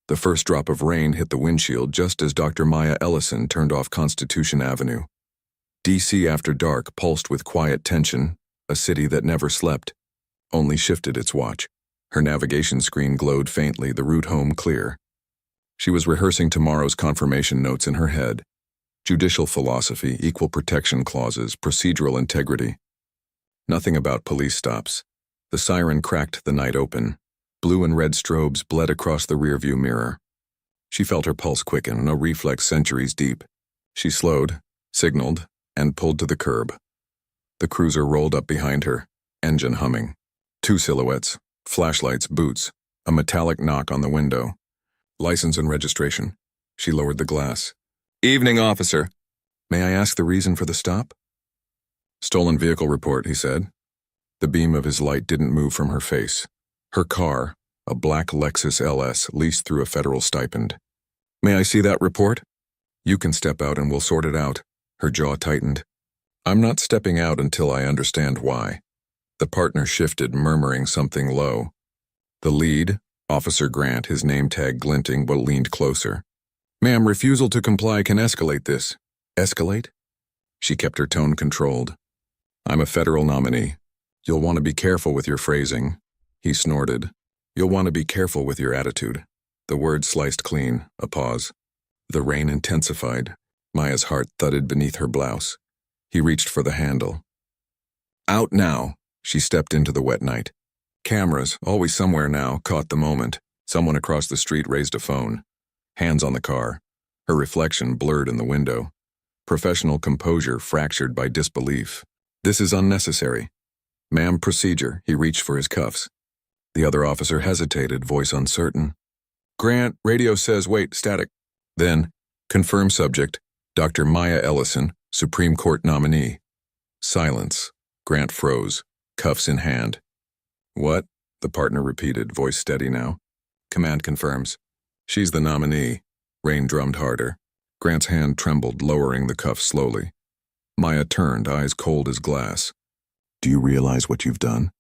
The first drop of rain hit the windshield just as Dr. Maya Ellison turned off Constitution Avenue. D.C. after dark pulsed with quiet tension, a city that never slept, only shifted its watch. Her navigation screen glowed faintly, the route home clear. She was rehearsing tomorrow's confirmation notes in her head. Judicial philosophy, equal protection clauses, procedural integrity. Nothing about police stops. The siren cracked the night open. Blue and red strobes bled across the rearview mirror. She felt her pulse quicken, a reflex centuries deep. She slowed, signaled, and pulled to the curb. The cruiser rolled up behind her, engine humming. Two silhouettes, flashlights, boots, a metallic knock on the window. License and registration. She lowered the glass. "Evening, officer. May I ask the reason for the stop?" "Stolen vehicle report," he said. The beam of his light didn't move from her face. Her car, a black Lexus LS leased through a federal stipend. "May I see that report?" "You can step out and we'll sort it out." Her jaw tightened. "I'm not stepping out until I understand why." The partner shifted, murmuring something low. The lead, Officer Grant, his name tag glinting, but leaned closer. "Ma'am, refusal to comply can escalate this." "Escalate?" She kept her tone controlled. "I'm a federal nominee. You'll want to be careful with your phrasing." He snorted. "You'll want to be careful with your attitude." The word sliced clean, a pause. The rain intensified. Maya's heart thudded beneath her blouse. He reached for the handle. "Out now." She stepped into the wet night. Cameras, always somewhere now, caught the moment. Someone across the street raised a phone. Hands on the car. Her reflection blurred in the window. Professional composure fractured by disbelief. "This is unnecessary." "Ma'am, procedure." He reached for his cuffs. The other officer hesitated, voice uncertain. "Grant, radio says wait, static." Then, confirm subject, Dr. Maya Ellison, Supreme Court nominee. Silence. Grant froze, cuffs in hand. "What?" the partner repeated, voice steady now. "Command confirms. She's the nominee." Rain drummed harder. Grant's hand trembled, lowering the cuffs slowly. Maya turned, eyes cold as glass. "Do you realize what you've done?"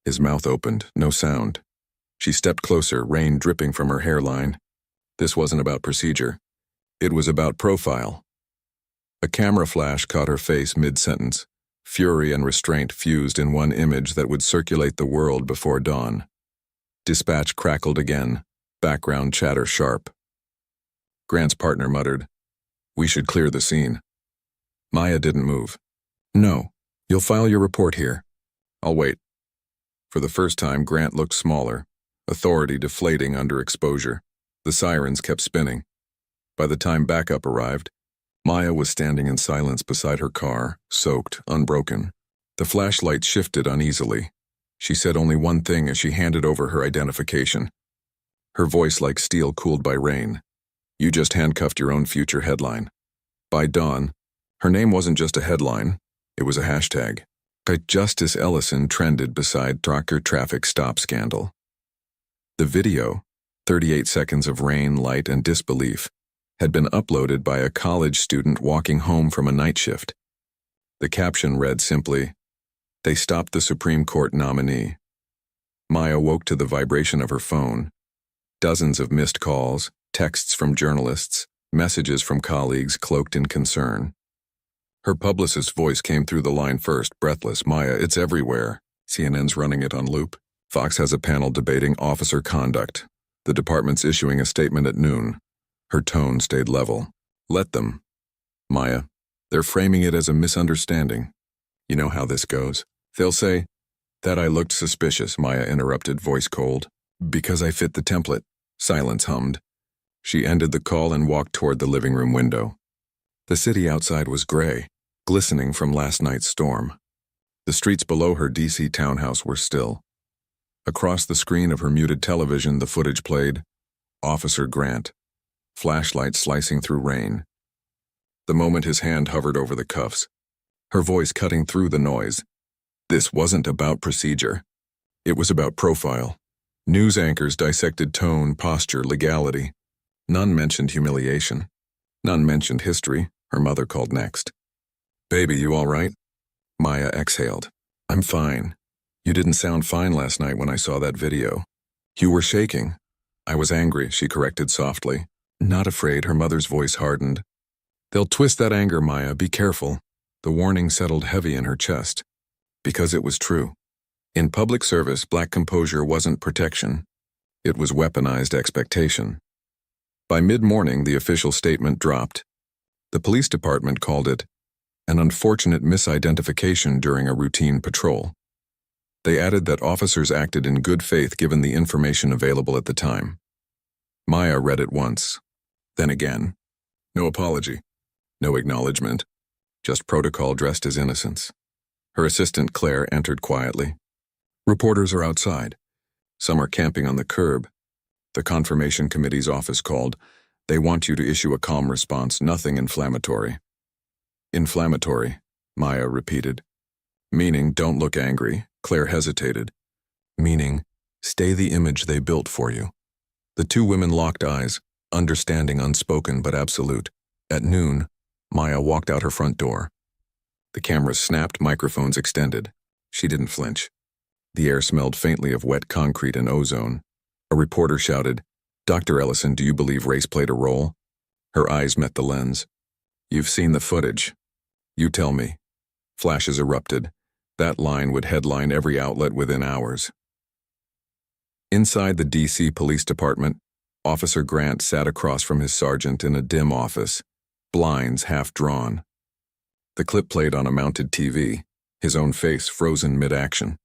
His mouth opened, no sound. She stepped closer, rain dripping from her hairline. This wasn't about procedure. It was about profile. A camera flash caught her face mid-sentence. Fury and restraint fused in one image that would circulate the world before dawn. Dispatch crackled again, background chatter sharp. Grant's partner muttered, "We should clear the scene." Maya didn't move. "No, you'll file your report here." "I'll wait." For the first time, Grant looked smaller, authority deflating under exposure. The sirens kept spinning. By the time backup arrived, Maya was standing in silence beside her car, soaked, unbroken. The flashlight shifted uneasily. She said only one thing as she handed over her identification. Her voice like steel cooled by rain. "You just handcuffed your own future headline." By dawn, her name wasn't just a headline, it was a hashtag. Justice Ellison trended beside Drucker traffic stop scandal. The video, 38 seconds of rain, light, and disbelief, had been uploaded by a college student walking home from a night shift. The caption read simply, "They stopped the Supreme Court nominee." Maya woke to the vibration of her phone. Dozens of missed calls, texts from journalists, messages from colleagues cloaked in concern. Her publicist's voice came through the line first, breathless. "Maya, it's everywhere. CNN's running it on loop. Fox has a panel debating officer conduct. The department's issuing a statement at noon." Her tone stayed level. "Let them. Maya, they're framing it as a misunderstanding. You know how this goes. They'll say." "That I looked suspicious," Maya interrupted, voice cold. "Because I fit the template." Silence hummed. She ended the call and walked toward the living room window. The city outside was gray, glistening from last night's storm. The streets below her D.C. townhouse were still. Across the screen of her muted television, the footage played. Officer Grant. Flashlight slicing through rain. The moment his hand hovered over the cuffs, her voice cutting through the noise. This wasn't about procedure. It was about profile. News anchors dissected tone, posture, legality. None mentioned humiliation. None mentioned history. Her mother called next. "Baby, you all right?" Maya exhaled. "I'm fine. You didn't sound fine last night when I saw that video. You were shaking." I was angry, she corrected softly. Not afraid, her mother's voice hardened. They'll twist that anger, Maya, be careful. The warning settled heavy in her chest. Because it was true. In public service, black composure wasn't protection. It was weaponized expectation. By mid-morning, the official statement dropped. The police department called it an unfortunate misidentification during a routine patrol. They added that officers acted in good faith given the information available at the time. Maya read it once, then again. No apology, no acknowledgement, just protocol dressed as innocence. Her assistant Claire entered quietly. Reporters are outside. Some are camping on the curb. The confirmation committee's office called. They want you to issue a calm response, nothing inflammatory. Inflammatory, Maya repeated. Meaning, don't look angry. Claire hesitated. Meaning, stay the image they built for you. The two women locked eyes, understanding unspoken but absolute. At noon, Maya walked out her front door. The cameras snapped, microphones extended. She didn't flinch. The air smelled faintly of wet concrete and ozone. A reporter shouted, Dr. Ellison, do you believe race played a role? Her eyes met the lens. You've seen the footage. You tell me. Flashes erupted. That line would headline every outlet within hours. Inside the D.C. Police Department, Officer Grant sat across from his sergeant in a dim office, blinds half drawn. The clip played on a mounted TV, his own face frozen mid-action.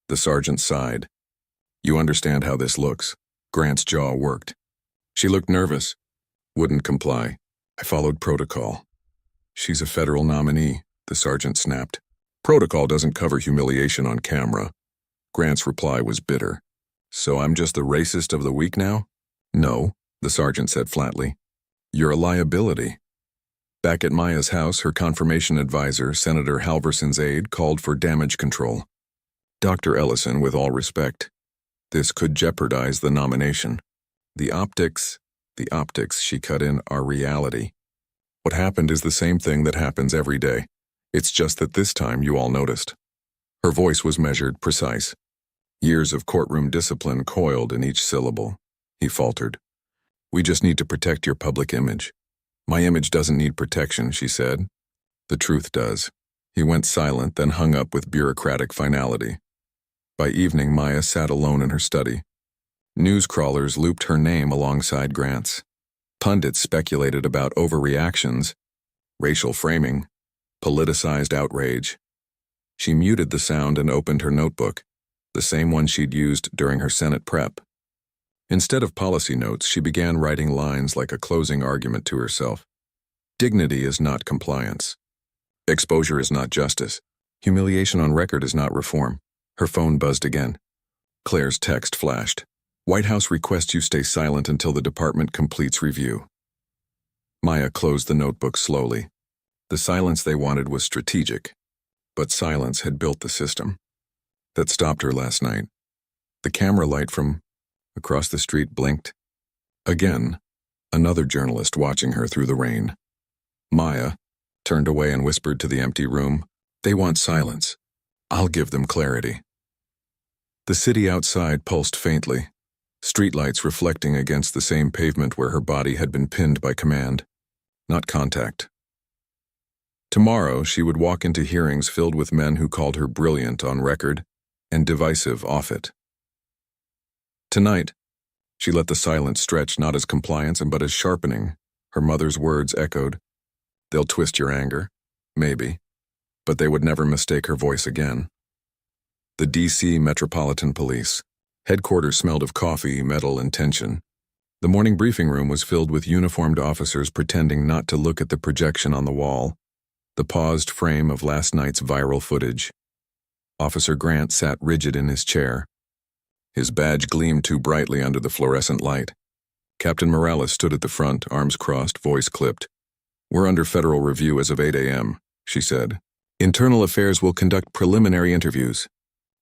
The sergeant sighed. You understand how this looks. Grant's jaw worked. She looked nervous. Wouldn't comply. I followed protocol. She's a federal nominee, the sergeant snapped. Protocol doesn't cover humiliation on camera. Grant's reply was bitter. So I'm just the racist of the week now? No, the sergeant said flatly. You're a liability. Back at Maya's house, her confirmation advisor, Senator Halverson's aide, called for damage control. Dr. Ellison, with all respect, this could jeopardize the nomination. The optics, she cut in, are reality. What happened is the same thing that happens every day. It's just that this time you all noticed. Her voice was measured, precise. Years of courtroom discipline coiled in each syllable. He faltered. We just need to protect your public image. My image doesn't need protection, she said. The truth does. He went silent, then hung up with bureaucratic finality. By evening, Maya sat alone in her study. News crawlers looped her name alongside Grant's. Pundits speculated about overreactions, racial framing, politicized outrage. She muted the sound and opened her notebook, the same one she'd used during her Senate prep. Instead of policy notes, she began writing lines like a closing argument to herself. Dignity is not compliance. Exposure is not justice. Humiliation on record is not reform. Her phone buzzed again. Claire's text flashed. White House requests you stay silent until the department completes review. Maya closed the notebook slowly. The silence they wanted was strategic, but silence had built the system. That stopped her last night. The camera light from across the street blinked. Again, another journalist watching her through the rain. Maya turned away and whispered to the empty room, They want silence. I'll give them clarity. The city outside pulsed faintly, streetlights reflecting against the same pavement where her body had been pinned by command, not contact. Tomorrow, she would walk into hearings filled with men who called her brilliant on record and divisive off it. Tonight, she let the silence stretch not as compliance but as sharpening. Her mother's words echoed. They'll twist your anger, maybe, but they would never mistake her voice again. The D.C. Metropolitan Police. Headquarters smelled of coffee, metal, and tension. The morning briefing room was filled with uniformed officers pretending not to look at the projection on the wall, the paused frame of last night's viral footage. Officer Grant sat rigid in his chair. His badge gleamed too brightly under the fluorescent light. Captain Morales stood at the front, arms crossed, voice clipped. We're under federal review as of 8 a.m., she said. Internal Affairs will conduct preliminary interviews.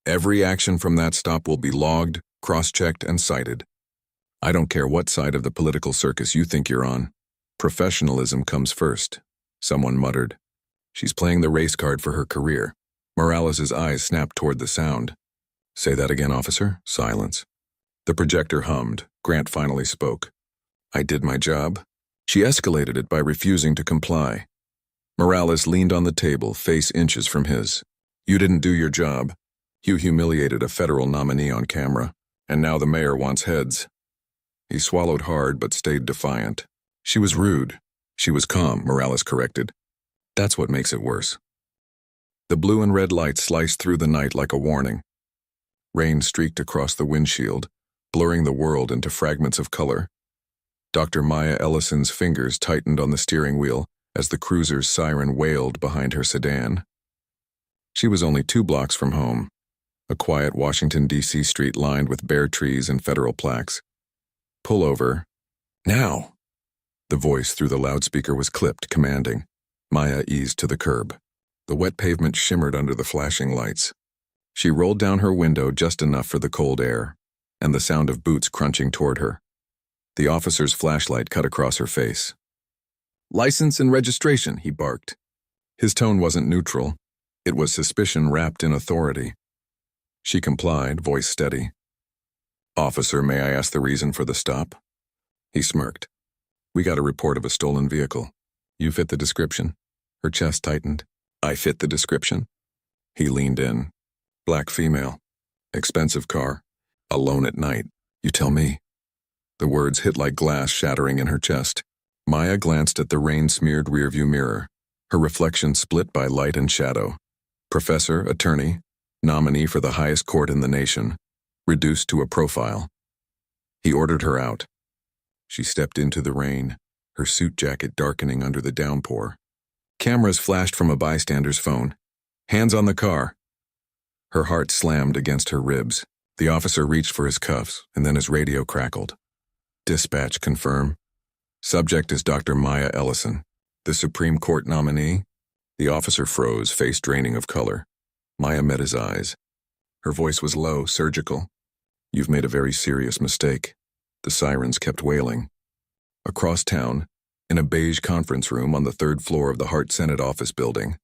Every action from that stop will be logged, cross-checked, and cited. I don't care what side of the political circus you think you're on. Professionalism comes first, someone muttered. She's playing the race card for her career. Morales' eyes snapped toward the sound. Say that again, officer. Silence. The projector hummed, Grant finally spoke. I did my job. She escalated it by refusing to comply. Morales leaned on the table, face inches from his. You didn't do your job. You humiliated a federal nominee on camera, and now the mayor wants heads. He swallowed hard but stayed defiant. She was rude. She was calm, Morales corrected. That's what makes it worse. The blue and red lights sliced through the night like a warning. Rain streaked across the windshield, blurring the world into fragments of color. Dr. Maya Ellison's fingers tightened on the steering wheel as the cruiser's siren wailed behind her sedan. She was only 2 blocks from home, a quiet Washington, D.C. street lined with bare trees and federal plaques. Pull over. Now! The voice through the loudspeaker was clipped, commanding. Maya eased to the curb. The wet pavement shimmered under the flashing lights. She rolled down her window just enough for the cold air, and the sound of boots crunching toward her. The officer's flashlight cut across her face. License and registration, he barked. His tone wasn't neutral. It was suspicion wrapped in authority. She complied, voice steady. Officer, may I ask the reason for the stop? He smirked. We got a report of a stolen vehicle. You fit the description. Her chest tightened. I fit the description. He leaned in. Black female. Expensive car. Alone at night. You tell me. The words hit like glass shattering in her chest. Maya glanced at the rain-smeared rearview mirror, her reflection split by light and shadow. Professor, attorney, nominee for the highest court in the nation, reduced to a profile. He ordered her out. She stepped into the rain, her suit jacket darkening under the downpour. Cameras flashed from a bystander's phone. Hands on the car. Her heart slammed against her ribs. The officer reached for his cuffs, and then his radio crackled. Dispatch confirm. Subject is Dr. Maya Ellison, the Supreme Court nominee. The officer froze, face draining of color. Maya met his eyes. Her voice was low, surgical. You've made a very serious mistake. The sirens kept wailing. Across town, in a beige conference room on the 3rd floor of the Hart Senate office building,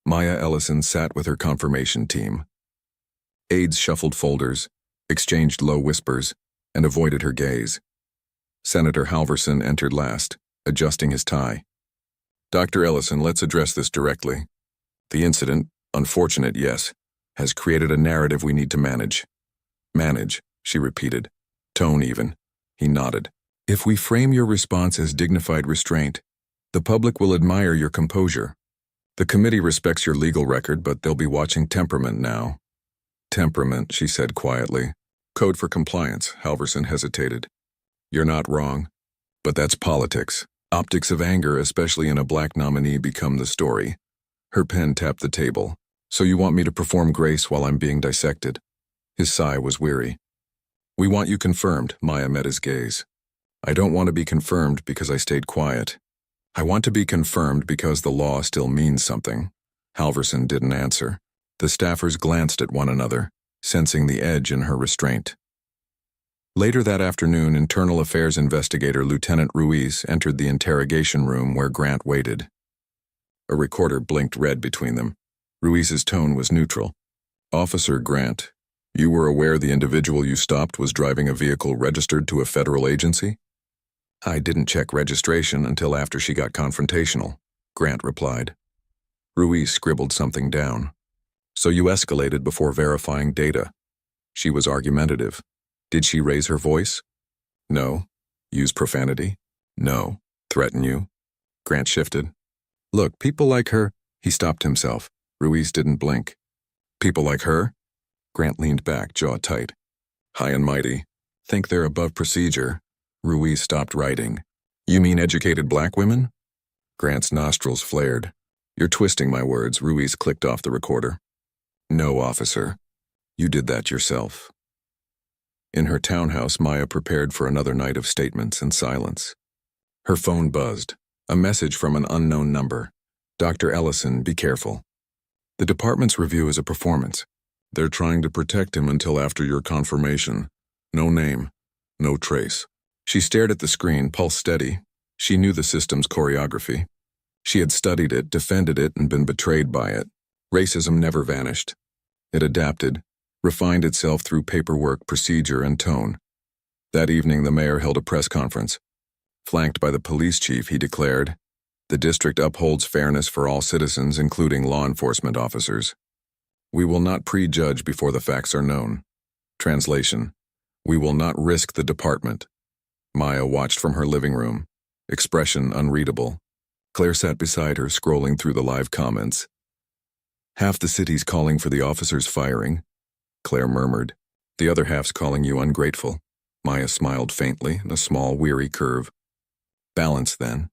Maya Ellison sat with her confirmation team. Aides shuffled folders, exchanged low whispers, and avoided her gaze. Senator Halverson entered last, adjusting his tie. Dr. Ellison, let's address this directly. The incident, unfortunate, yes, has created a narrative we need to manage. Manage, she repeated, tone even. He nodded. If we frame your response as dignified restraint, the public will admire your composure. The committee respects your legal record, but they'll be watching temperament now. Temperament, she said quietly. Code for compliance, Halverson hesitated. You're not wrong, but that's politics. Optics of anger, especially in a black nominee, become the story. Her pen tapped the table. So you want me to perform grace while I'm being dissected? His sigh was weary. We want you confirmed, Maya met his gaze. I don't want to be confirmed because I stayed quiet. I want to be confirmed because the law still means something. Halverson didn't answer. The staffers glanced at one another, sensing the edge in her restraint. Later that afternoon, Internal Affairs Investigator Lieutenant Ruiz entered the interrogation room where Grant waited. A recorder blinked red between them. Ruiz's tone was neutral. Officer Grant, you were aware the individual you stopped was driving a vehicle registered to a federal agency? I didn't check registration until after she got confrontational, Grant replied. Ruiz scribbled something down. So you escalated before verifying data. She was argumentative. Did she raise her voice? No. Use profanity? No. Threaten you? Grant shifted. Look, people like her. He stopped himself. Ruiz didn't blink. People like her? Grant leaned back, jaw tight. High and mighty. Think they're above procedure. Ruiz stopped writing. You mean educated black women? Grant's nostrils flared. You're twisting my words. Ruiz clicked off the recorder. No, officer. You did that yourself. In her townhouse, Maya prepared for another night of statements and silence. Her phone buzzed. A message from an unknown number. Dr. Ellison, be careful. The department's review is a performance. They're trying to protect him until after your confirmation. No name. No trace. She stared at the screen, pulse steady. She knew the system's choreography. She had studied it, defended it, and been betrayed by it. Racism never vanished. It adapted, refined itself through paperwork, procedure, and tone. That evening, the mayor held a press conference. Flanked by the police chief, he declared, "The district upholds fairness for all citizens, including law enforcement officers. We will not prejudge before the facts are known." Translation: "We will not risk the department." Maya watched from her living room, expression unreadable. Claire sat beside her, scrolling through the live comments. "Half the city's calling for the officers' firing," Claire murmured. "The other half's calling you ungrateful." Maya smiled faintly in a small, weary curve. "Balance, then."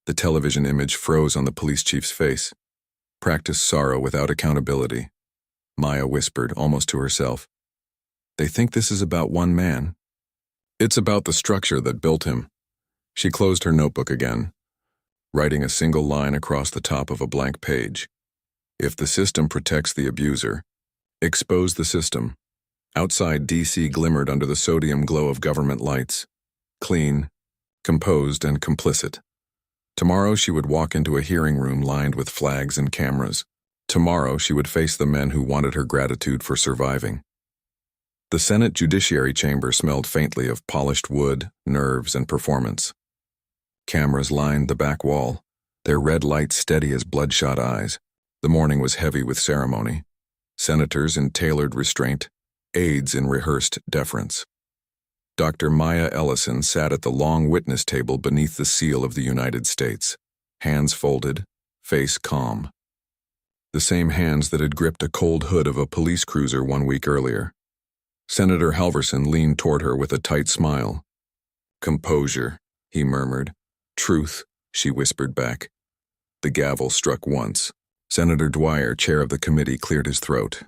The television image froze on the police chief's face. Practice sorrow without accountability. Maya whispered, almost to herself. "They think this is about one man. It's about the structure that built him." She closed her notebook again, writing a single line across the top of a blank page. "If the system protects the abuser, expose the system." Outside, DC glimmered under the sodium glow of government lights. Clean, composed, and complicit. Tomorrow she would walk into a hearing room lined with flags and cameras. Tomorrow she would face the men who wanted her gratitude for surviving. The Senate Judiciary Chamber smelled faintly of polished wood, nerves, and performance. Cameras lined the back wall, their red lights steady as bloodshot eyes. The morning was heavy with ceremony. Senators in tailored restraint, aides in rehearsed deference. Dr. Maya Ellison sat at the long witness table beneath the seal of the United States, hands folded, face calm. The same hands that had gripped a cold hood of a police cruiser 1 week earlier. Senator Halverson leaned toward her with a tight smile. "Composure," he murmured. "Truth," she whispered back. The gavel struck once. Senator Dwyer, chair of the committee, cleared his throat.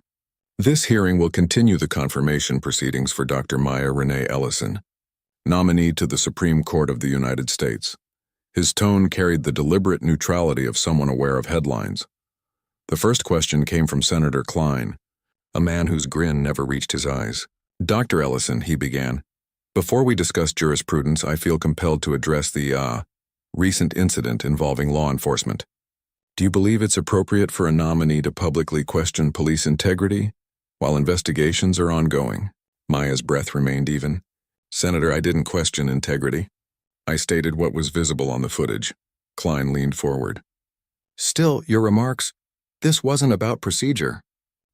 "This hearing will continue the confirmation proceedings for Dr. Maya Renee Ellison, nominee to the Supreme Court of the United States." His tone carried the deliberate neutrality of someone aware of headlines. The first question came from Senator Klein, a man whose grin never reached his eyes. "Dr. Ellison," he began, "before we discuss jurisprudence, I feel compelled to address the recent incident involving law enforcement. Do you believe it's appropriate for a nominee to publicly question police integrity while investigations are ongoing?" Maya's breath remained even. "Senator, I didn't question integrity. I stated what was visible on the footage." Klein leaned forward. "Still, your remarks, this wasn't about procedure."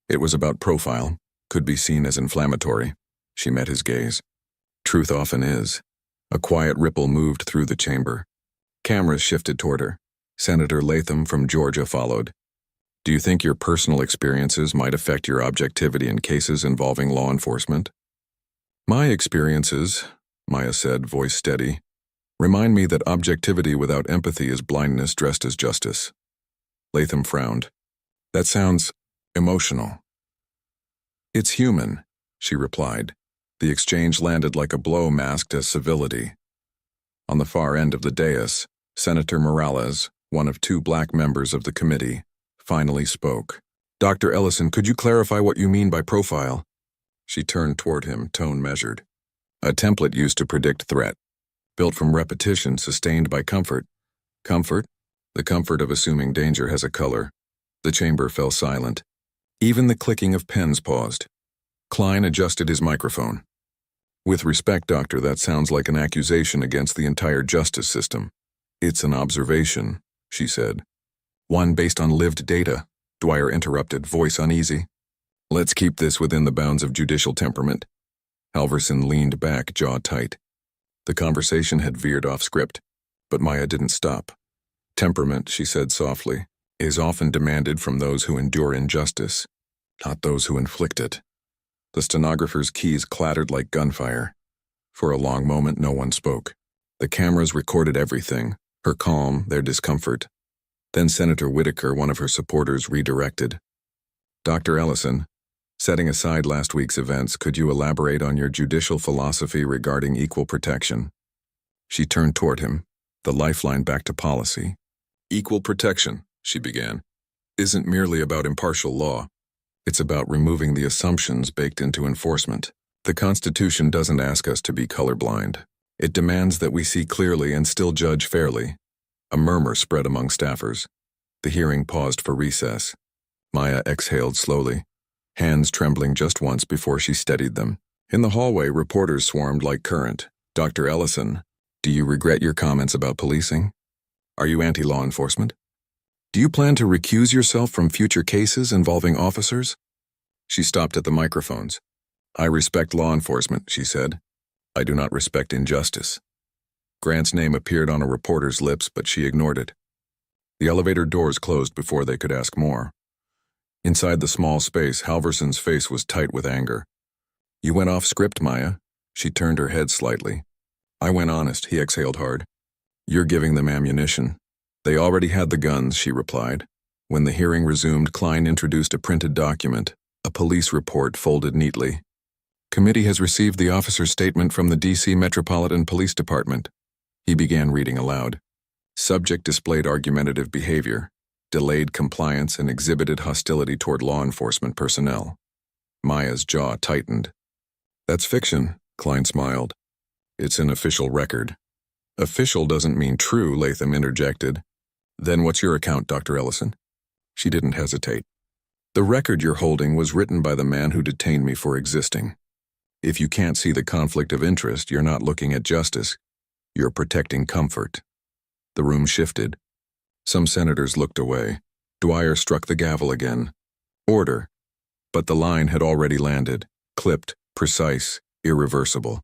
"It was about profile. Could be seen as inflammatory." She met his gaze. "Truth often is." A quiet ripple moved through the chamber. Cameras shifted toward her. Senator Latham from Georgia followed. "Do you think your personal experiences might affect your objectivity in cases involving law enforcement?" "My experiences," Maya said, voice steady, "remind me that objectivity without empathy is blindness dressed as justice." Latham frowned. "That sounds emotional." "It's human," she replied. The exchange landed like a blow masked as civility. On the far end of the dais, Senator Morales, one of 2 black members of the committee, finally spoke. "Dr. Ellison, could you clarify what you mean by profile?" She turned toward him, tone measured. "A template used to predict threat, built from repetition sustained by comfort." "Comfort?" "The comfort of assuming danger has a color." The chamber fell silent. Even the clicking of pens paused. Klein adjusted his microphone. "With respect, doctor, that sounds like an accusation against the entire justice system." "It's an observation," she said. "One based on lived data," Dwyer interrupted, voice uneasy. "Let's keep this within the bounds of judicial temperament." Halverson leaned back, jaw tight. The conversation had veered off script, but Maya didn't stop. "Temperament," she said softly, "is often demanded from those who endure injustice, not those who inflict it." The stenographer's keys clattered like gunfire. For a long moment, no one spoke. The cameras recorded everything, her calm, their discomfort. Then Senator Whitaker, one of her supporters, redirected. "Dr. Ellison, setting aside last week's events, could you elaborate on your judicial philosophy regarding equal protection?" She turned toward him, the lifeline back to policy. "Equal protection," she began, "isn't merely about impartial law. It's about removing the assumptions baked into enforcement. The Constitution doesn't ask us to be colorblind. It demands that we see clearly and still judge fairly." A murmur spread among staffers. The hearing paused for recess. Maya exhaled slowly, hands trembling just once before she steadied them. In the hallway, reporters swarmed like current. Dr. Ellison, do you regret your comments about policing? Are you anti-law enforcement? Do you plan to recuse yourself from future cases involving officers? She stopped at the microphones. I respect law enforcement, she said. I do not respect injustice. Grant's name appeared on a reporter's lips, but she ignored it. The elevator doors closed before they could ask more. Inside the small space, Halverson's face was tight with anger. You went off script, Maya. She turned her head slightly. I went honest, he exhaled hard. You're giving them ammunition. They already had the guns, she replied. When the hearing resumed, Klein introduced a printed document, a police report folded neatly. Committee has received the officer's statement from the D.C. Metropolitan Police Department. He began reading aloud. Subject displayed argumentative behavior, delayed compliance, and exhibited hostility toward law enforcement personnel. Maya's jaw tightened. That's fiction, Klein smiled. It's an official record. Official doesn't mean true, Latham interjected. Then what's your account, Dr. Ellison? She didn't hesitate. The record you're holding was written by the man who detained me for existing. If you can't see the conflict of interest, you're not looking at justice. You're protecting comfort. The room shifted. Some senators looked away. Dwyer struck the gavel again. Order. But the line had already landed, clipped, precise, irreversible.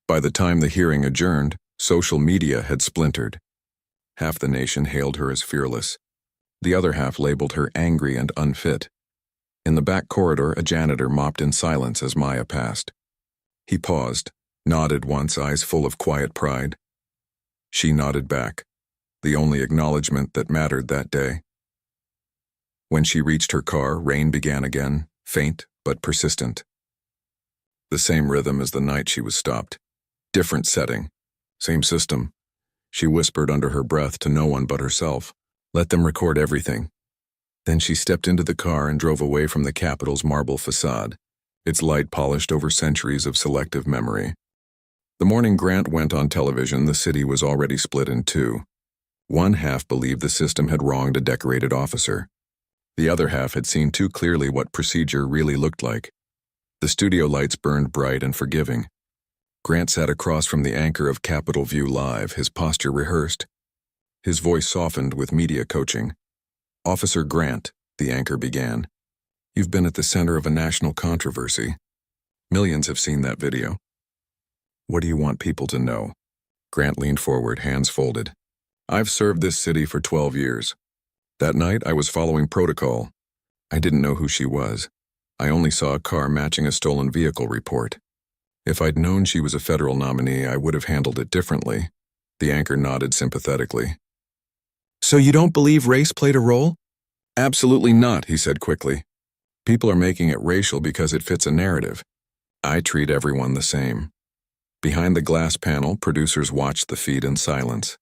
By the time the hearing adjourned, social media had splintered. Half the nation hailed her as fearless. The other half labeled her angry and unfit. In the back corridor, a janitor mopped in silence as Maya passed. He paused, nodded once, eyes full of quiet pride. She nodded back, the only acknowledgement that mattered that day. When she reached her car, rain began again, faint but persistent. The same rhythm as the night she was stopped. Different setting. Same system. She whispered under her breath to no one but herself. Let them record everything. Then she stepped into the car and drove away from the Capitol's marble facade, its light polished over centuries of selective memory. The morning Grant went on television, the city was already split in two. One half believed the system had wronged a decorated officer. The other half had seen too clearly what procedure really looked like. The studio lights burned bright and forgiving. Grant sat across from the anchor of Capitol View Live, his posture rehearsed. His voice softened with media coaching. Officer Grant, the anchor began. You've been at the center of a national controversy. Millions have seen that video. What do you want people to know? Grant leaned forward, hands folded. I've served this city for 12 years. That night, I was following protocol. I didn't know who she was. I only saw a car matching a stolen vehicle report. If I'd known she was a federal nominee, I would have handled it differently. The anchor nodded sympathetically. So you don't believe race played a role? Absolutely not, he said quickly. People are making it racial because it fits a narrative. I treat everyone the same. Behind the glass panel, producers watched the feed in silence.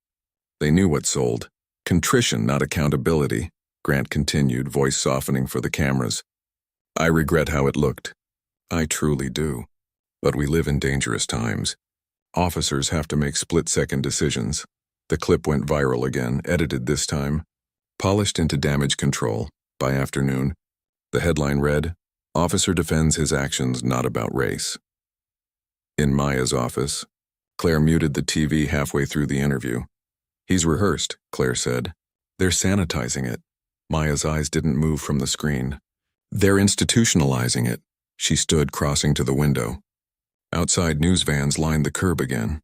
They knew what sold. Contrition, not accountability, Grant continued, voice softening for the cameras. I regret how it looked. I truly do. But we live in dangerous times. Officers have to make split-second decisions. The clip went viral again, edited this time, polished into damage control. By afternoon, the headline read, Officer defends his actions not about race. In Maya's office, Claire muted the TV halfway through the interview. He's rehearsed, Claire said. They're sanitizing it. Maya's eyes didn't move from the screen. They're institutionalizing it. She stood, crossing to the window. Outside news vans lined the curb again.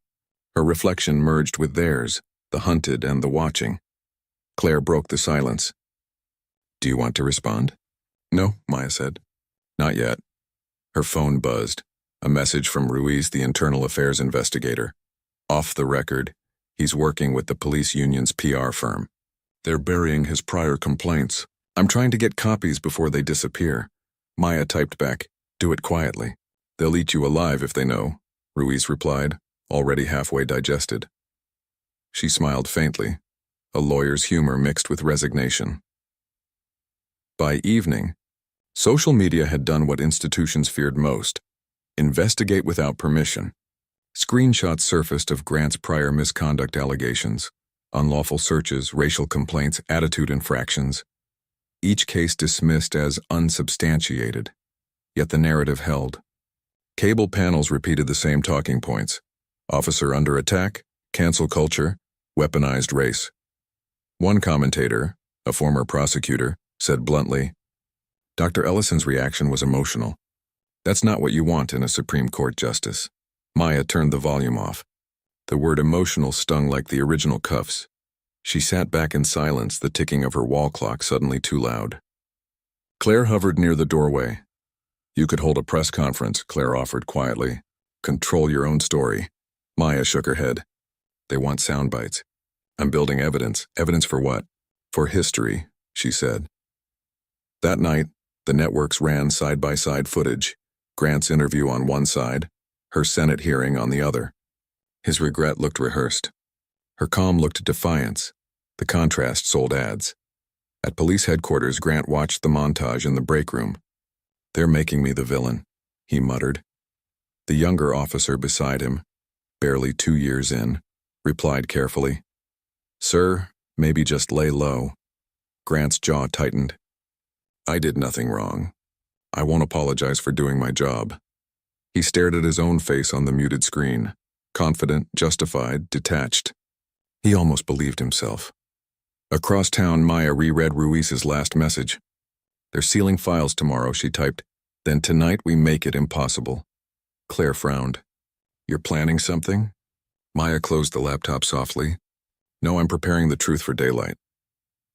Her reflection merged with theirs, the hunted and the watching. Claire broke the silence. Do you want to respond? No, Maya said. Not yet. Her phone buzzed. A message from Ruiz, the internal affairs investigator. Off the record, he's working with the police union's PR firm. They're burying his prior complaints. I'm trying to get copies before they disappear. Maya typed back, do it quietly. They'll eat you alive if they know, Ruiz replied, already halfway digested. She smiled faintly, a lawyer's humor mixed with resignation. By evening, social media had done what institutions feared most, investigate without permission. Screenshots surfaced of Grant's prior misconduct allegations, unlawful searches, racial complaints, attitude infractions. Each case dismissed as unsubstantiated, yet the narrative held. Cable panels repeated the same talking points. Officer under attack, cancel culture, weaponized race. One commentator, a former prosecutor, said bluntly, Dr. Ellison's reaction was emotional. That's not what you want in a Supreme Court justice. Maya turned the volume off. The word emotional stung like the original cuffs. She sat back in silence, the ticking of her wall clock suddenly too loud. Claire hovered near the doorway. You could hold a press conference, Claire offered quietly. Control your own story. Maya shook her head. They want sound bites. I'm building evidence. Evidence for what? For history, she said. That night, the networks ran side-by-side footage. Grant's interview on one side, her Senate hearing on the other. His regret looked rehearsed. Her calm looked defiance. The contrast sold ads. At police headquarters, Grant watched the montage in the break room. They're making me the villain, he muttered. The younger officer beside him, barely 2 years in, replied carefully, Sir, maybe just lay low. Grant's jaw tightened. I did nothing wrong. I won't apologize for doing my job. He stared at his own face on the muted screen, confident, justified, detached. He almost believed himself. Across town, Maya reread Ruiz's last message. They're sealing files tomorrow, she typed. Then tonight we make it impossible. Claire frowned. You're planning something? Maya closed the laptop softly. No, I'm preparing the truth for daylight.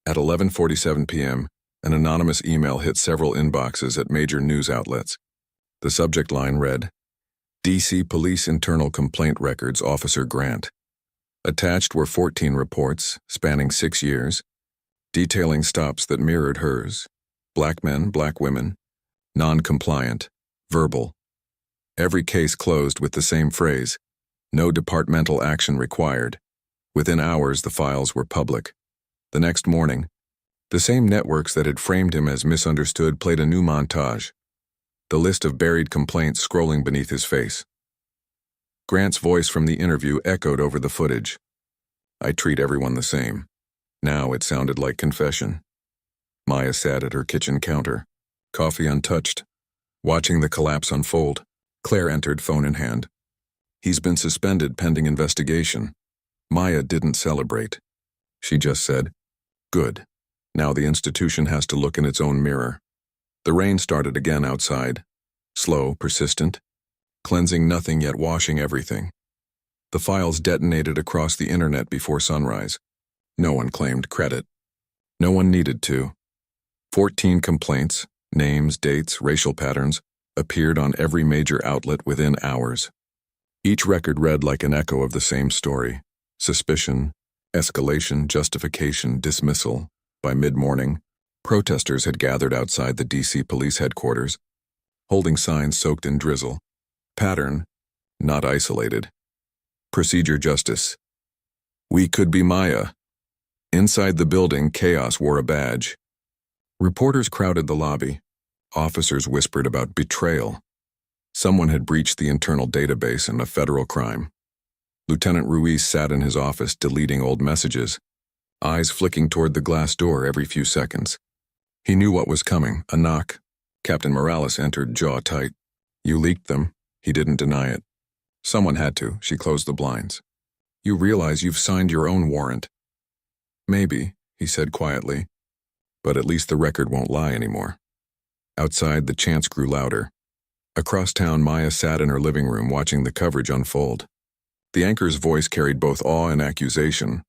At 11:47 p.m., an anonymous email hit several inboxes at major news outlets. The subject line read, D.C. Police Internal Complaint Records Officer Grant. Attached were 14 reports, spanning 6 years, detailing stops that mirrored hers. Black men, black women, non-compliant, verbal. Every case closed with the same phrase, no departmental action required. Within hours, the files were public. The next morning, the same networks that had framed him as misunderstood played a new montage, the list of buried complaints scrolling beneath his face. Grant's voice from the interview echoed over the footage. I treat everyone the same. Now it sounded like confession. Maya sat at her kitchen counter, coffee untouched, watching the collapse unfold. Claire entered, phone in hand. He's been suspended pending investigation. Maya didn't celebrate. She just said, Good. Now the institution has to look in its own mirror. The rain started again outside. Slow, persistent, cleansing nothing yet washing everything. The files detonated across the internet before sunrise. No one claimed credit. No one needed to. 14 complaints, names, dates, racial patterns, appeared on every major outlet within hours. Each record read like an echo of the same story. Suspicion, escalation, justification, dismissal. By mid-morning, protesters had gathered outside the D.C. police headquarters, holding signs soaked in drizzle. Pattern, not isolated. Procedure justice. We could be Maya. Inside the building, chaos wore a badge. Reporters crowded the lobby. Officers whispered about betrayal. Someone had breached the internal database and a federal crime. Lieutenant Ruiz sat in his office deleting old messages, eyes flicking toward the glass door every few seconds. He knew what was coming, a knock. Captain Morales entered, jaw tight. You leaked them. He didn't deny it. Someone had to. She closed the blinds. You realize you've signed your own warrant. Maybe, he said quietly, but at least the record won't lie anymore. Outside, the chants grew louder. Across town, Maya sat in her living room watching the coverage unfold. The anchor's voice carried both awe and accusation.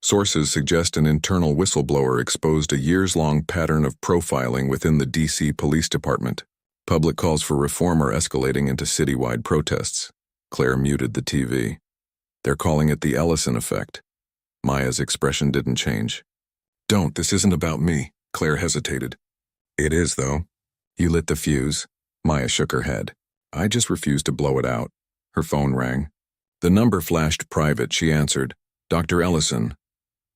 Sources suggest an internal whistleblower exposed a years-long pattern of profiling within the D.C. Police Department. Public calls for reform are escalating into citywide protests. Claire muted the TV. They're calling it the Ellison effect. Maya's expression didn't change. Don't, this isn't about me, Claire hesitated. It is, though. You lit the fuse. Maya shook her head. I just refused to blow it out. Her phone rang. The number flashed private. She answered. Dr. Ellison.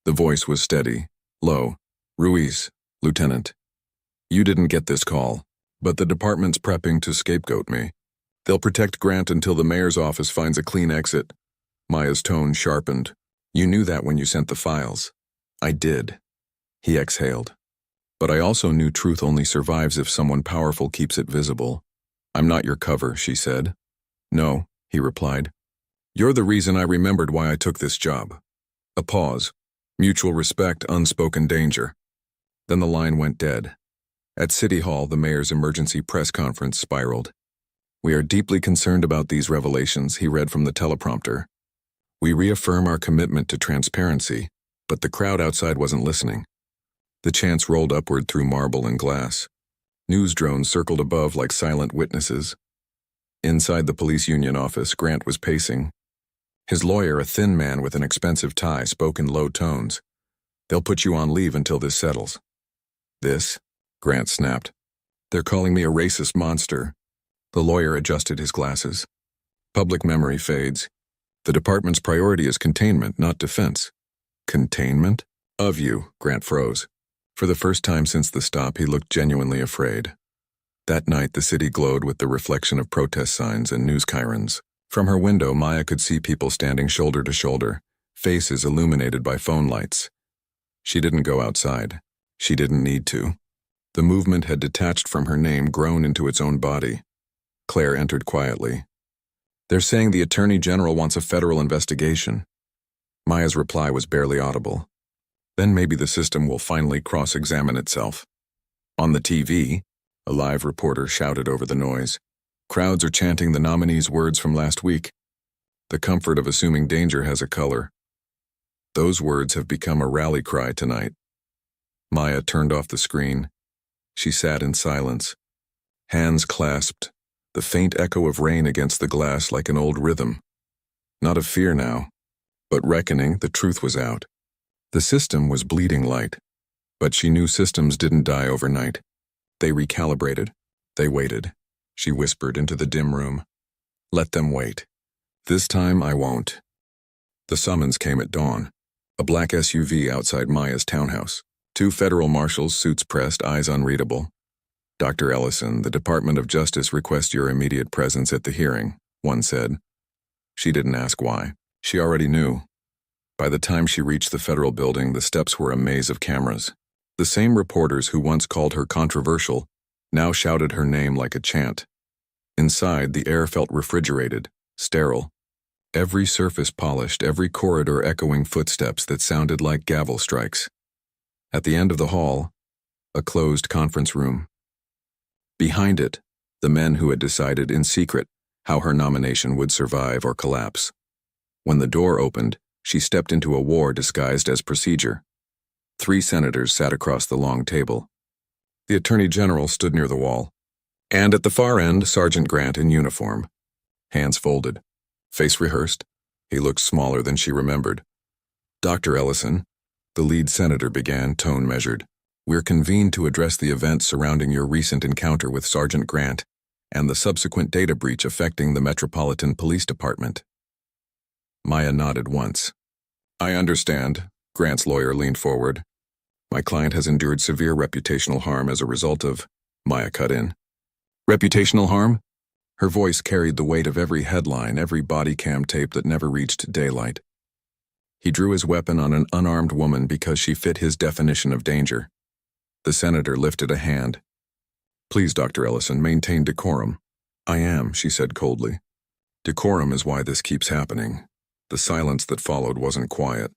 The voice was steady, low. Ruiz, Lieutenant. You didn't get this call, but the department's prepping to scapegoat me. They'll protect Grant until the mayor's office finds a clean exit. Maya's tone sharpened. You knew that when you sent the files. I did. He exhaled. But I also knew truth only survives if someone powerful keeps it visible. I'm not your cover, she said. No, he replied. You're the reason I remembered why I took this job. A pause. Mutual respect, unspoken danger. Then the line went dead. At City Hall, the mayor's emergency press conference spiraled. We are deeply concerned about these revelations, he read from the teleprompter. We reaffirm our commitment to transparency, but the crowd outside wasn't listening. The chants rolled upward through marble and glass. News drones circled above like silent witnesses. Inside the police union office, Grant was pacing. His lawyer, a thin man with an expensive tie, spoke in low tones. They'll put you on leave until this settles. This? Grant snapped. They're calling me a racist monster. The lawyer adjusted his glasses. Public memory fades. The department's priority is containment, not defense. Containment? Of you, Grant froze. For the first time since the stop, he looked genuinely afraid. That night, the city glowed with the reflection of protest signs and news chyrons. From her window, Maya could see people standing shoulder to shoulder, faces illuminated by phone lights. She didn't go outside. She didn't need to. The movement had detached from her name, grown into its own body. Claire entered quietly. They're saying the Attorney General wants a federal investigation. Maya's reply was barely audible. Then maybe the system will finally cross-examine itself. On the TV, a live reporter shouted over the noise. Crowds are chanting the nominee's words from last week. The comfort of assuming danger has a color. Those words have become a rally cry tonight. Maya turned off the screen. She sat in silence, hands clasped, the faint echo of rain against the glass like an old rhythm. Not of fear now, but reckoning. The truth was out. The system was bleeding light, but she knew systems didn't die overnight. They recalibrated. They waited. She whispered into the dim room. Let them wait. This time I won't. The summons came at dawn. A black SUV outside Maya's townhouse. 2 federal marshals, suits pressed, eyes unreadable. Dr. Ellison, the Department of Justice requests your immediate presence at the hearing, one said. She didn't ask why. She already knew. By the time she reached the federal building, the steps were a maze of cameras. The same reporters who once called her controversial now shouted her name like a chant. Inside, the air felt refrigerated, sterile. Every surface polished, every corridor echoing footsteps that sounded like gavel strikes. At the end of the hall, a closed conference room. Behind it, the men who had decided in secret how her nomination would survive or collapse. When the door opened, she stepped into a war disguised as procedure. 3 senators sat across the long table. The Attorney General stood near the wall. And at the far end, Sergeant Grant in uniform. Hands folded. Face rehearsed. He looked smaller than she remembered. Dr. Ellison, the lead senator began, tone measured. We're convened to address the events surrounding your recent encounter with Sergeant Grant and the subsequent data breach affecting the Metropolitan Police Department. Maya nodded once. I understand, Grant's lawyer leaned forward. My client has endured severe reputational harm as a result of... Maya cut in. Reputational harm? Her voice carried the weight of every headline, every body cam tape that never reached daylight. He drew his weapon on an unarmed woman because she fit his definition of danger. The senator lifted a hand. Please, Dr. Ellison, maintain decorum. I am, she said coldly. Decorum is why this keeps happening. The silence that followed wasn't quiet.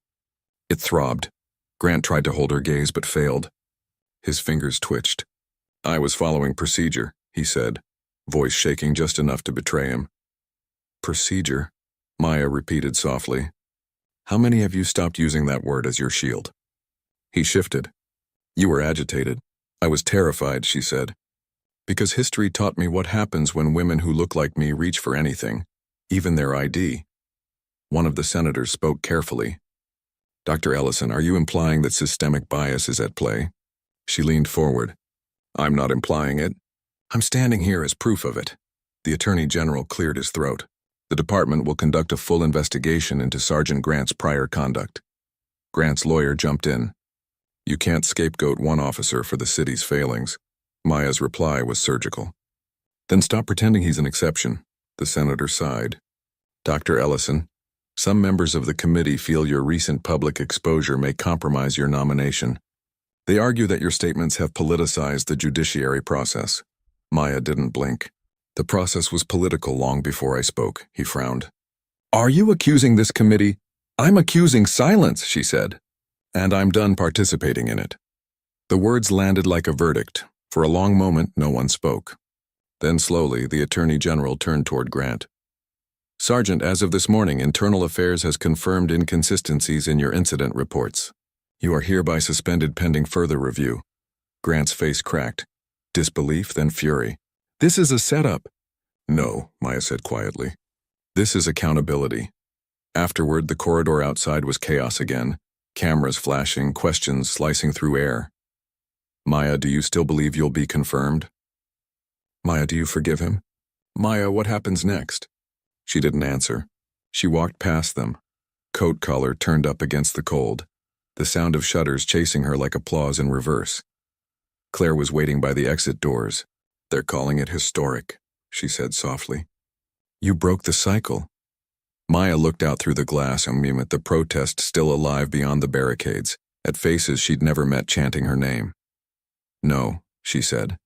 It throbbed. Grant tried to hold her gaze but failed. His fingers twitched. I was following procedure, he said, voice shaking just enough to betray him. Procedure, Maya repeated softly. How many have you stopped using that word as your shield? He shifted. You were agitated. I was terrified, she said. Because history taught me what happens when women who look like me reach for anything, even their ID. One of the senators spoke carefully. Dr. Ellison, are you implying that systemic bias is at play? She leaned forward. I'm not implying it. I'm standing here as proof of it. The Attorney General cleared his throat. The department will conduct a full investigation into Sergeant Grant's prior conduct. Grant's lawyer jumped in. You can't scapegoat one officer for the city's failings. Maya's reply was surgical. Then stop pretending he's an exception. The senator sighed. Dr. Ellison, some members of the committee feel your recent public exposure may compromise your nomination. They argue that your statements have politicized the judiciary process. Maya didn't blink. The process was political long before I spoke, he frowned. Are you accusing this committee? I'm accusing silence, she said. And I'm done participating in it. The words landed like a verdict. For a long moment, no one spoke. Then slowly, the Attorney General turned toward Grant. Sergeant, as of this morning, Internal Affairs has confirmed inconsistencies in your incident reports. You are hereby suspended pending further review. Grant's face cracked. Disbelief, then fury. This is a setup. No, Maya said quietly. This is accountability. Afterward, the corridor outside was chaos again. Cameras flashing, questions slicing through air. Maya, do you still believe you'll be confirmed? Maya, do you forgive him? Maya, what happens next? She didn't answer. She walked past them. Coat collar turned up against the cold. The sound of shutters chasing her like applause in reverse. Claire was waiting by the exit doors. They're calling it historic, she said softly. You broke the cycle. Maya looked out through the glass and at the protest still alive beyond the barricades, at faces she'd never met chanting her name. No, she said.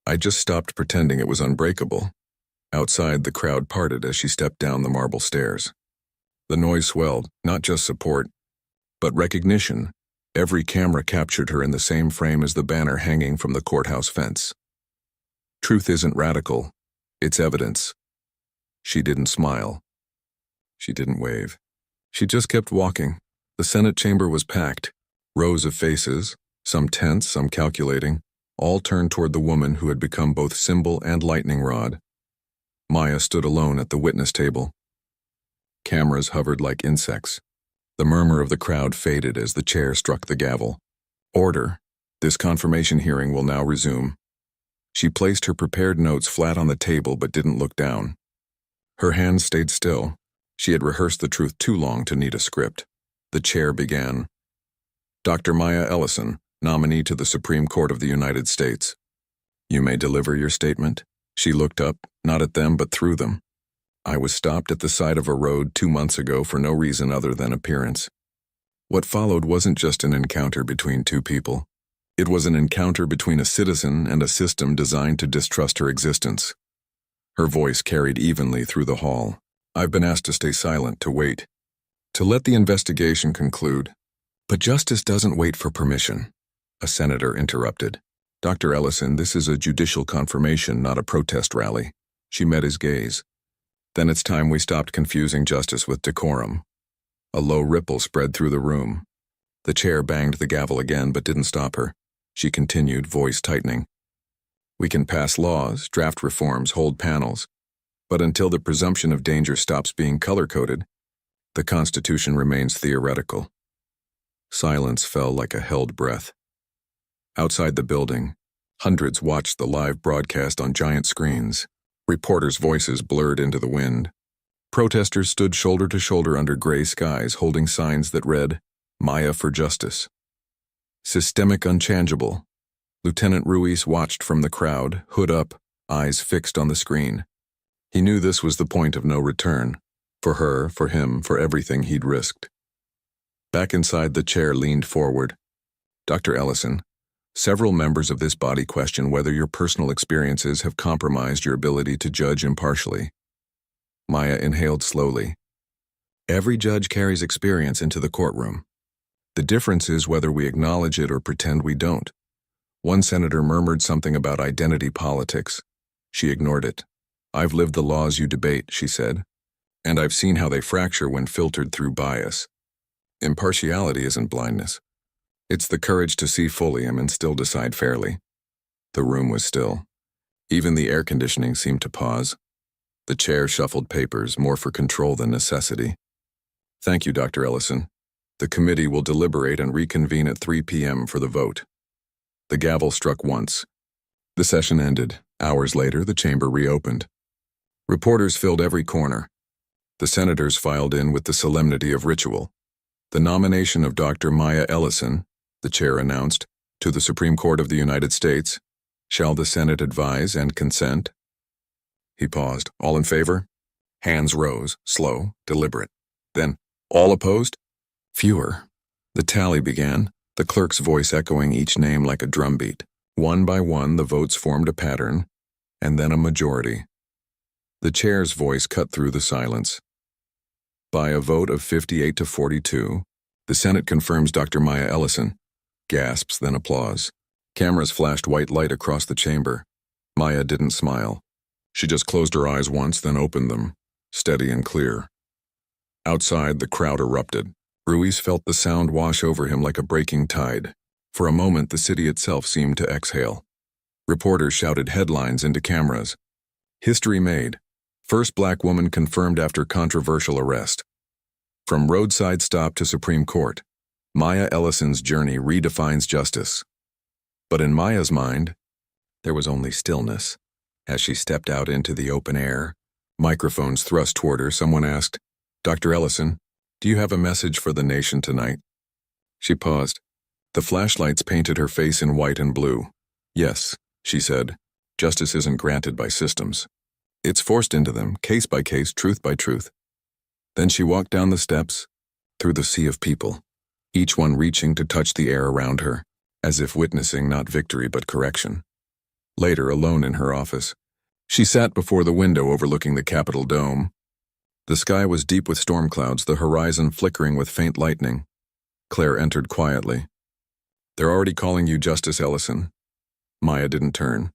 I just stopped pretending it was unbreakable. Outside, the crowd parted as she stepped down the marble stairs. The noise swelled, not just support, but recognition. Every camera captured her in the same frame as the banner hanging from the courthouse fence. Truth isn't radical, it's evidence. She didn't smile. She didn't wave. She just kept walking. The Senate chamber was packed. Rows of faces, some tense, some calculating, all turned toward the woman who had become both symbol and lightning rod. Maya stood alone at the witness table. Cameras hovered like insects. The murmur of the crowd faded as the chair struck the gavel. Order. This confirmation hearing will now resume. She placed her prepared notes flat on the table but didn't look down. Her hands stayed still. She had rehearsed the truth too long to need a script. The chair began. Dr. Maya Ellison, nominee to the Supreme Court of the United States. You may deliver your statement. She looked up, not at them but through them. I was stopped at the side of a road 2 months ago for no reason other than appearance. What followed wasn't just an encounter between two people. It was an encounter between a citizen and a system designed to distrust her existence. Her voice carried evenly through the hall. I've been asked to stay silent, to wait, to let the investigation conclude. But justice doesn't wait for permission. A senator interrupted. Dr. Ellison, this is a judicial confirmation, not a protest rally. She met his gaze. Then it's time we stopped confusing justice with decorum. A low ripple spread through the room. The chair banged the gavel again but didn't stop her. She continued, voice tightening. We can pass laws, draft reforms, hold panels. But until the presumption of danger stops being color-coded, the Constitution remains theoretical. Silence fell like a held breath. Outside the building, hundreds watched the live broadcast on giant screens. Reporters' voices blurred into the wind. Protesters stood shoulder to shoulder under gray skies holding signs that read, Maya for Justice. Systemic unchangeable. Lieutenant Ruiz watched from the crowd, hood up, eyes fixed on the screen. He knew this was the point of no return. For her, for him, for everything he'd risked. Back inside, the chair leaned forward. Dr. Ellison, several members of this body question whether your personal experiences have compromised your ability to judge impartially. Maya inhaled slowly. Every judge carries experience into the courtroom. The difference is whether we acknowledge it or pretend we don't. One senator murmured something about identity politics. She ignored it. I've lived the laws you debate, she said, and I've seen how they fracture when filtered through bias. Impartiality isn't blindness. It's the courage to see fully and still decide fairly. The room was still. Even the air conditioning seemed to pause. The chair shuffled papers, more for control than necessity. Thank you, Dr. Ellison. The committee will deliberate and reconvene at 3 p.m. for the vote. The gavel struck once. The session ended. Hours later, the chamber reopened. Reporters filled every corner. The senators filed in with the solemnity of ritual. The nomination of Dr. Maya Ellison, the chair announced, to the Supreme Court of the United States. Shall the Senate advise and consent? He paused. All in favor? Hands rose, slow, deliberate. Then, all opposed? Fewer. The tally began, the clerk's voice echoing each name like a drumbeat. One by one, the votes formed a pattern. and then a majority. The chair's voice cut through the silence. By a vote of 58 to 42, the Senate confirms Dr. Maya Ellison. Gasps, then applause. Cameras flashed white light across the chamber. Maya didn't smile. She just closed her eyes once, then opened them, steady and clear. Outside, the crowd erupted. Ruiz felt the sound wash over him like a breaking tide. For a moment, the city itself seemed to exhale. Reporters shouted headlines into cameras. History made. First black woman confirmed after controversial arrest. From roadside stop to Supreme Court, Maya Ellison's journey redefines justice. But in Maya's mind, there was only stillness. As she stepped out into the open air, microphones thrust toward her, someone asked, "Dr. Ellison, do you have a message for the nation tonight?" She paused. The flashlights painted her face in white and blue. "Yes," she said, "justice isn't granted by systems. It's forced into them, case by case, truth by truth." Then she walked down the steps, through the sea of people, each one reaching to touch the air around her, as if witnessing not victory but correction. Later, alone in her office, she sat before the window overlooking the Capitol dome. The sky was deep with storm clouds, the horizon flickering with faint lightning. Claire entered quietly. "They're already calling you Justice Ellison." Maya didn't turn.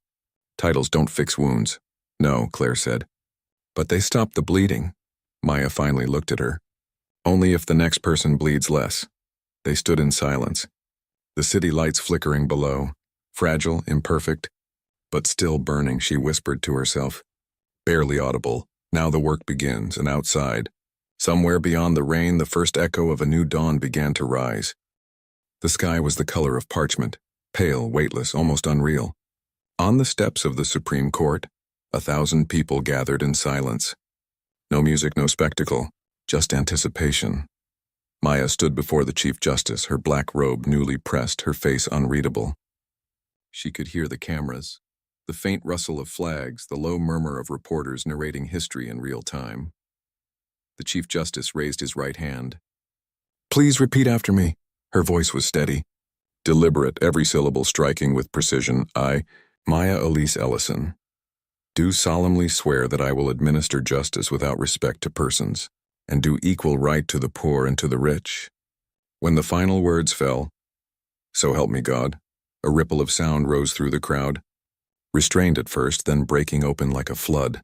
"Titles don't fix wounds." "No," Claire said. "But they stop the bleeding." Maya finally looked at her. "Only if the next person bleeds less." They stood in silence. The city lights flickering below, fragile, imperfect, but still burning, she whispered to herself. Barely audible, now the work begins, and outside, somewhere beyond the rain, the first echo of a new dawn began to rise. The sky was the color of parchment, pale, weightless, almost unreal. On the steps of the Supreme Court, 1,000 people gathered in silence. No music, no spectacle, just anticipation. Maya stood before the Chief Justice, her black robe newly pressed, her face unreadable. She could hear the cameras, the faint rustle of flags, the low murmur of reporters narrating history in real time. The Chief Justice raised his right hand. "Please repeat after me." Her voice was steady, deliberate, every syllable striking with precision. "I, Maya Elise Ellison, do solemnly swear that I will administer justice without respect to persons, and do equal right to the poor and to the rich." When the final words fell, "So help me God," a ripple of sound rose through the crowd, restrained at first, then breaking open like a flood.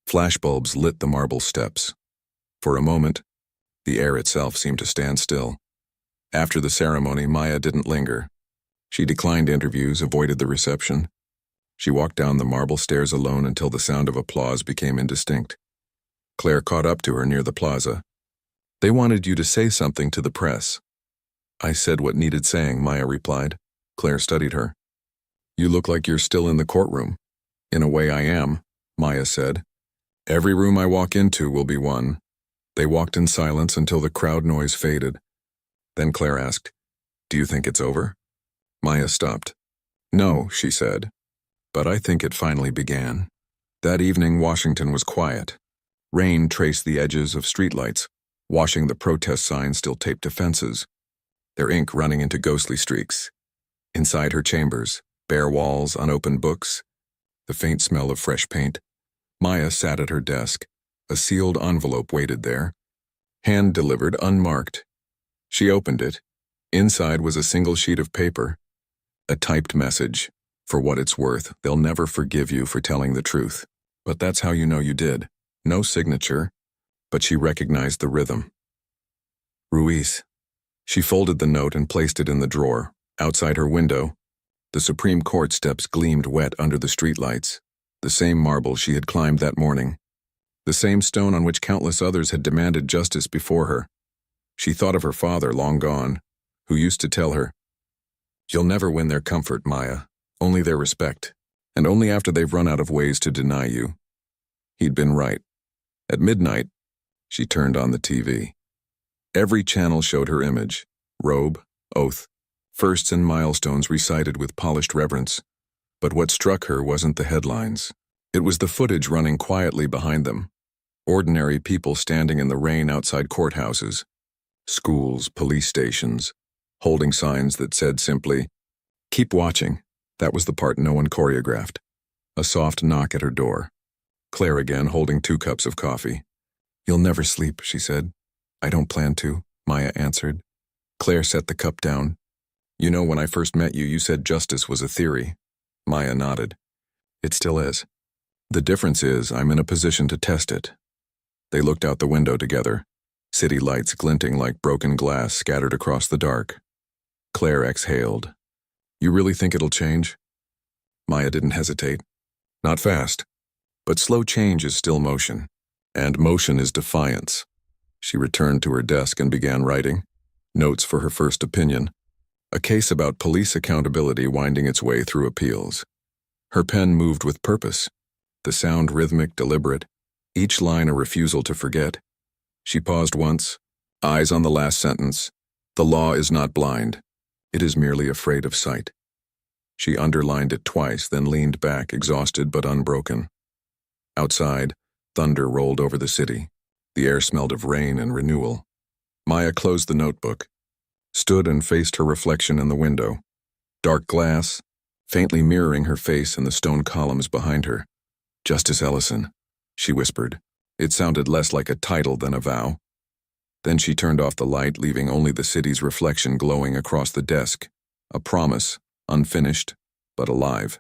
Flashbulbs lit the marble steps. For a moment, the air itself seemed to stand still. After the ceremony, Maya didn't linger. She declined interviews, avoided the reception. She walked down the marble stairs alone until the sound of applause became indistinct. Claire caught up to her near the plaza. "They wanted you to say something to the press." "I said what needed saying," Maya replied. Claire studied her. "You look like you're still in the courtroom." "In a way I am," Maya said. "Every room I walk into will be one." They walked in silence until the crowd noise faded. Then Claire asked, "Do you think it's over?" Maya stopped. "No," she said. "But I think it finally began." That evening, Washington was quiet. Rain traced the edges of streetlights, washing the protest signs still taped to fences, their ink running into ghostly streaks. Inside her chambers, bare walls, unopened books, the faint smell of fresh paint, Maya sat at her desk. A sealed envelope waited there, hand-delivered, unmarked. She opened it. Inside was a single sheet of paper, a typed message. "For what it's worth, they'll never forgive you for telling the truth. But that's how you know you did." No signature, but she recognized the rhythm. "Ruiz." She folded the note and placed it in the drawer. Outside her window, the Supreme Court steps gleamed wet under the streetlights, the same marble she had climbed that morning, the same stone on which countless others had demanded justice before her. She thought of her father, long gone, who used to tell her, "You'll never win their comfort, Maya, only their respect, and only after they've run out of ways to deny you." He'd been right. At midnight, she turned on the TV. Every channel showed her image, robe, oath, firsts and milestones recited with polished reverence. But what struck her wasn't the headlines. It was the footage running quietly behind them. Ordinary people standing in the rain outside courthouses, schools, police stations, holding signs that said simply, "Keep watching." That was the part no one choreographed. A soft knock at her door. Claire again, holding 2 cups of coffee. "You'll never sleep," she said. "I don't plan to," Maya answered. Claire set the cup down. "You know, when I first met you, you said justice was a theory." Maya nodded. "It still is. The difference is I'm in a position to test it." They looked out the window together, city lights glinting like broken glass scattered across the dark. Claire exhaled. "You really think it'll change?" Maya didn't hesitate. "Not fast. But slow change is still motion. And motion is defiance." She returned to her desk and began writing. Notes for her first opinion. A case about police accountability winding its way through appeals. Her pen moved with purpose. The sound rhythmic, deliberate. Each line a refusal to forget. She paused once, eyes on the last sentence. "The law is not blind. It is merely afraid of sight." She underlined it twice, then leaned back, exhausted but unbroken. Outside, thunder rolled over the city. The air smelled of rain and renewal. Maya closed the notebook, stood and faced her reflection in the window. Dark glass, faintly mirroring her face in the stone columns behind her. "Justice Ellison," she whispered. It sounded less like a title than a vow. Then she turned off the light, leaving only the city's reflection glowing across the desk. A promise, unfinished, but alive.